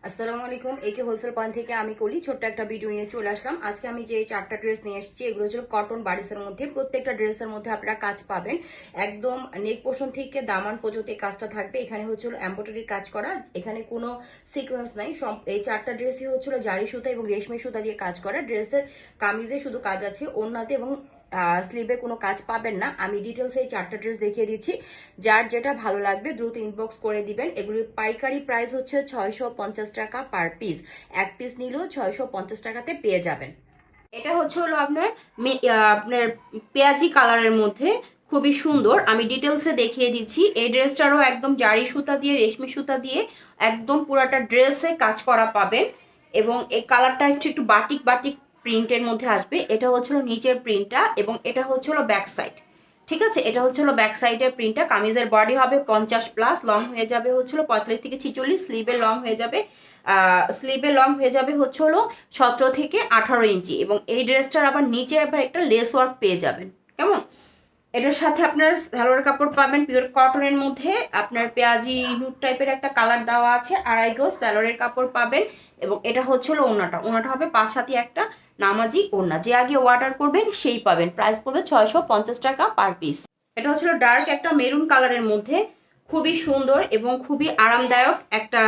আসসালামু আলাইকুম। একে হোলসেল পয়েন্ট থেকে আমি কলি ছোট্ট একটা ভিডিও নিয়ে চলে আসলাম। আজকে আমি যে চারটা ড্রেস নিয়ে এসেছি এগুলো হচ্ছে কটন বারিসের মধ্যে। প্রত্যেকটা ড্রেসের মধ্যে আপনারা কাজ পাবেন, একদম নেক পোর্শন থেকে দামান পর্যন্ত এই কাজটা থাকবে। এখানে হচ্ছিল এমব্রয়ডারির কাজ করা, এখানে কোনো সিকোয়েন্স নাই। এই চারটা ড্রেসই হচ্ছিল জারি সুতা এবং রেশমি সুতা দিয়ে কাজ করা। ড্রেসের কামিজে শুধু কাজ আছে, ওড়নাতে এবং স্লিভে কোনো কাজ পাবেন না। আমি ডিটেলসে এই চারটা ড্রেস দেখিয়ে দিচ্ছি, যার যেটা ভালো লাগবে দ্রুত ইনবক্স করে দিবেন। এগুলির পাইকারি প্রাইস হচ্ছে 650 টাকা পার পিস, এক পিস নিলেও 650 টাকাতে পেয়ে যাবেন। এটা হচ্ছে হলো আপনার পেঁয়াজি কালারের মধ্যে, খুবই সুন্দর। আমি ডিটেলসে দেখিয়ে দিচ্ছি। এই ড্রেসটারও একদম জারি সুতা দিয়ে রেশমি সুতা দিয়ে একদম পুরাটা ড্রেসে কাজ করা পাবেন, এবং এই কালারটা একটু বাটিক বাটিক প্রিন্টের মধ্যে আসবে। এটা হচ্ছিল নিচের প্রিন্টটা এবং এটা হচ্ছিল ব্যাক সাইড। ঠিক আছে, এটা হচ্ছিল ব্যাক সাইডের প্রিন্টটা। কামিজের বডি হবে 50+, লং হয়ে যাবে হচ্ছিল 45 থেকে 46, স্লিভের লং হয়ে যাবে হচ্ছে হলো 17 থেকে 18 ইঞ্চি। এবং এই ড্রেসটার আবার নিচে আবার একটা লেস ওয়ার্ক পেয়ে যাবেন। কেমন? এটার সাথে আপনার সালোয়ার কাপড় পাবেন পিওর কটনের মধ্যে, আপনার পেঁয়াজি নুট টাইপের একটা কালার দেওয়া আছে, আড়াই গজ সালোয়ারের কাপড় পাবেন। এবং এটা হচ্ছিল ওড়নাটা হবে 5 হাতি একটা নামাজি ওড়না। যে আগে অর্ডার করবেন সেই পাবেন। প্রাইস পড়বে 650 টাকা পার পিস। এটা হচ্ছিল ডার্ক একটা মেরুন কালারের মধ্যে, খুবই সুন্দর এবং খুবই আরামদায়ক একটা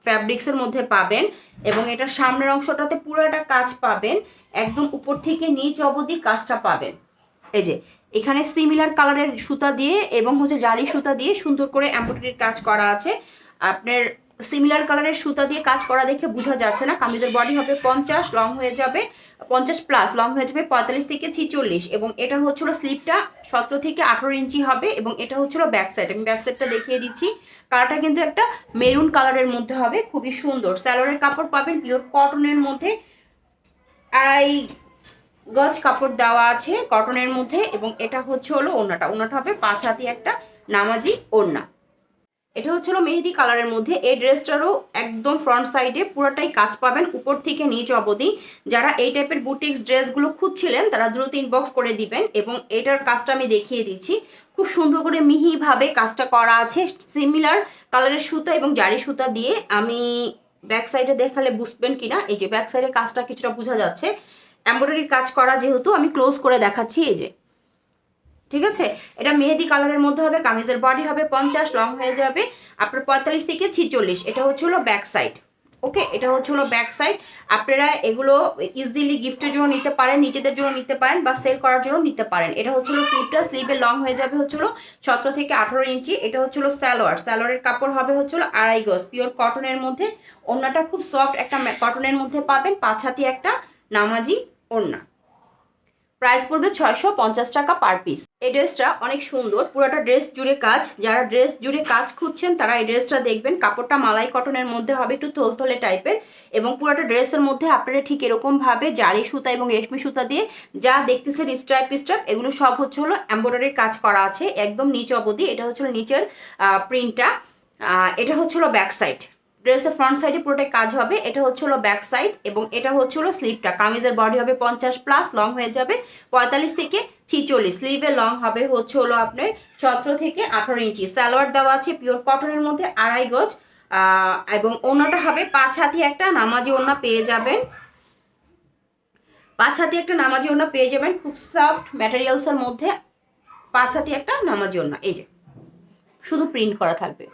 ফ্যাব্রিক্সের মধ্যে পাবেন। এবং এটার সামনের অংশটাতে পুরো একটা কাজ পাবেন, একদম উপর থেকে নিচ অবধি কাজটা পাবেন। এই যে এখানে সিমিলার কালারের সুতা দিয়ে এবং হচ্ছে জারি সুতা দিয়ে সুন্দর করে এমব্রয়ডারির কাজ করা আছে। আপনার সিমিলার কালারের সুতা দিয়ে কাজ করা দেখে বোঝা যাচ্ছে না। কামিজের বডি হবে 50, লং হয়ে যাবে 50+, লং হয়ে যাবে 45 থেকে 46। এবং এটা হচ্ছিল স্লিপটা 17 থেকে 18 ইঞ্চি হবে। এবং এটা হচ্ছিল ব্যাক সাইড। আমি ব্যাক সাইডটা দেখিয়ে দিচ্ছি। কালারটা কিন্তু একটা মেরুন কালারের মধ্যে হবে, খুবই সুন্দর। স্যালোয়ারের কাপড় পাবেন পিওর কটনের মধ্যে, আড়াই গজ কাপড় দেওয়া আছে কটনের মধ্যে। এবং এটা হচ্ছে হলো ওড়নাটা হবে 5 হাতি একটা নামাজি ওড়না। এটা হচ্ছে হলো মেহেদি কালারের মধ্যে। এই ড্রেসটারও একদম ফ্রন্ট সাইডে পুরোটাই কাজ পাবেন উপর থেকে নিচ অবধি। যারা এই টাইপের বুটিক্স ড্রেসগুলো খুঁজছিলেন তারা দ্রুত ইনবক্স করে দিবেন। এবং এটার কাজটা আমি দেখিয়ে দিচ্ছি, খুব সুন্দর করে মিহিভাবে কাজটা করা আছে সিমিলার কালারের সুতা এবং জারি সুতা দিয়ে। আমি ব্যাক সাইডে দেখালে বুঝবেন কিনা, এই যে ব্যাক সাইডের কাজটা কিছুটা বোঝা যাচ্ছে। এমব্রয়ডারির কাজ করা যেহেতু আমি ক্লোজ করে দেখাচ্ছি। এই যে, ঠিক আছে, এটা মেহেদি কালারের মধ্যে হবে। কামিজের বডি হবে 50, লং হয়ে যাবে আপনার 45 থেকে 46। এটা হচ্ছে হলো ব্যাক সাইড। ওকে, এটা হচ্ছে হলো ব্যাক সাইড। আপনারা এগুলো ইজিলি গিফটের জন্য নিতে পারেন, নিজেদের জন্য নিতে পারেন, বা সেল করার জন্য নিতে পারেন। এটা হচ্ছে হলো স্লিভটা, স্লিভের লং হয়ে যাবে হচ্ছে হলো 17 থেকে 18 ইঞ্চি। এটা হচ্ছে হলো সালোয়ারের কাপড় হবে হচ্ছে হলো আড়াই গজ পিওর কটনের মধ্যে। ওড়নাটা খুব সফট একটা কটনের মধ্যে পাবেন, 5 হাতি একটা নামাজি ওড়না। প্রাইস পড়বে 650 টাকা পার পিস। এই ড্রেসটা অনেক সুন্দর, পুরোটা ড্রেস জুড়ে কাজ। যারা ড্রেস জুড়ে কাজ খুঁজছেন তারা এই ড্রেসটা দেখবেন। কাপড়টা মালাই কটনের মধ্যে হবে, একটু থলথলে টাইপের। এবং পুরোটা ড্রেসের মধ্যে আপনারা ঠিক এরকম ভাবে জারি সুতা এবং রেশমি সুতা দিয়ে যা দেখতেছেন স্ট্রাইপ এগুলো সব হচ্ছে হলো এমব্রয়ডারির কাজ করা আছে একদম নিচ অবধি। এটা হচ্ছে হলো নিচের প্রিন্টটা। এটা হচ্ছে হলো ব্যাক সাইড। ড্রেসের ফ্রন্ট সাইডে পুরোটাই কাজ হবে। এটা হচ্ছে হলো ব্যাক সাইড এবং এটা হচ্ছে হলো স্লিভটা। কামিজের বডি হবে 50+, লং হয়ে যাবে 45 থেকে 46। স্লিভের লং হবে হচ্ছে হলো আপনার 17 থেকে 18 ইঞ্চি। সালোয়ার দেওয়া আছে পিওর কটনের মধ্যে আড়াই গজ। এবং ওড়নাটা হবে 5 হাতি একটা নামাজি ওড়না পেয়ে যাবেন। 5 হাতি একটা নামাজি ওড়না পেয়ে যাবেন, খুব সফট ম্যাটেরিয়ালসের মধ্যে 5 হাতি একটা নামাজি ওড়না। এই যে শুধু প্রিন্ট করা থাকবে।